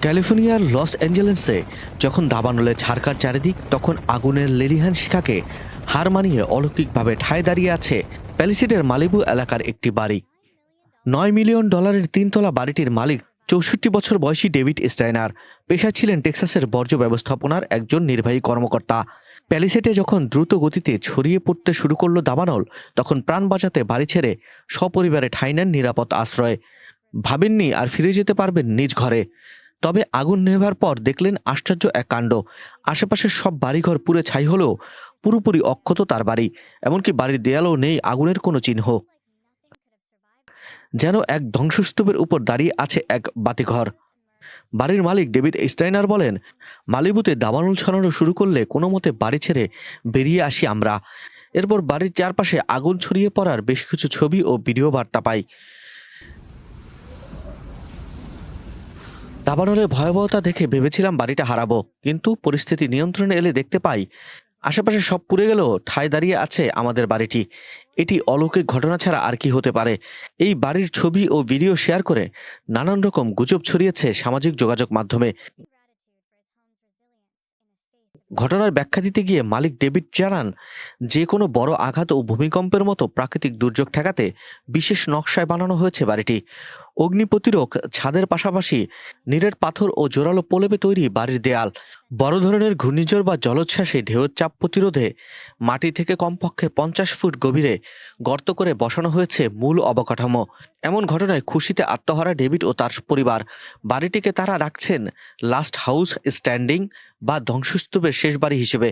ক্যালিফোর্নিয়ার লস অ্যাঞ্জেলেসে যখন দাবানলে ছারকার চারিদিক, তখন আগুনের লেলিহান শিখাকে হার মানিয়ে অলৌকিকভাবে ঠায় দাঁড়িয়ে আছে প্যালিসিডের মালিবু এলাকার একটি বাড়ি। $9 মিলিয়ন তিনতলা বাড়িটির মালিক 64 বছর বয়সী ডেভিড স্টাইনার। পেশা ছিলেন টেক্সাসের বর্জ্য ব্যবস্থাপনার একজন নির্বাহী কর্মকর্তা। প্যালিসেটে যখন দ্রুত গতিতে ছড়িয়ে পড়তে শুরু করলো দাবানল, তখন প্রাণ বাঁচাতে বাড়ি ছেড়ে সপরিবারে ঠাঁই নেন নিরাপদ আশ্রয়ে। ভাবেননি আর ফিরে যেতে পারবেন নিজ ঘরে। তবে আগুন নেভার পর দেখলেন আশ্চর্য এক কাণ্ড। আশেপাশের সব বাড়িঘর পুড়ে ছাই হলেও পুরোপুরি অক্ষত তার বাড়ি। এমনকি বাড়ির দেয়ালেও নেই আগুনের কোনো চিহ্ন। যেন এক ধ্বংসস্তূপের উপর দাঁড়িয়ে আছে এক বাতিঘর। বাড়ির মালিক ডেভিড স্টাইনার বলেন, মালিবুতে দাবানল ছড়ানো শুরু করলে কোনো মতে বাড়ি ছেড়ে বেরিয়ে আসি আমরা। এরপর বাড়ির চারপাশে আগুন ছড়িয়ে পড়ার বেশ কিছু ছবি ও ভিডিও বার্তা পাই। দাবানলের ভয়াবহতা দেখে ভেবেছিলাম বাড়িটা হারাবো, কিন্তু পরিস্থিতি নিয়ন্ত্রণে এলে দেখতে পাই আশেপাশে সব পুড়ে গেলেও ঠায় দাঁড়িয়ে আছে আমাদের বাড়িটি। এটি অলৌকিক ঘটনা ছাড়া আর কি হতে পারে। এই বাড়ির ছবি ও ভিডিও শেয়ার করে নানান রকম গুজব ছড়িয়েছে সামাজিক যোগাযোগ মাধ্যমে। ঘটনার ব্যাখ্যা দিতে গিয়ে মালিক ডেভিড জানান, যে কোনো বড় আঘাত ও ভূমিকম্পের মতো প্রাকৃতিক দুর্যোগ ঠেকাতে বিশেষ নকশায় বানানো হয়েছে বাড়িটি। অগ্নি প্রতিরোধক ছাদের পাশাপাশি নিরেট পাথর ও জোরালো প্রলেপে তৈরি বাড়ির দেয়াল। বড় ধরনের ঘূর্ণিঝড় বা জলোচ্ছ্বাসে ঢেউয়ের চাপ প্রতিরোধে মাটি থেকে কমপক্ষে 50 ফুট গভীরে গর্ত করে বসানো হয়েছে মূল অবকাঠামো। এমন ঘটনায় খুশিতে আত্মহারা ডেভিড ও তার পরিবার। বাড়িটিকে তারা রাখছেন লাস্ট হাউস স্ট্যান্ডিং বা ধ্বংসস্তূপের শেষ বাড়ি হিসেবে।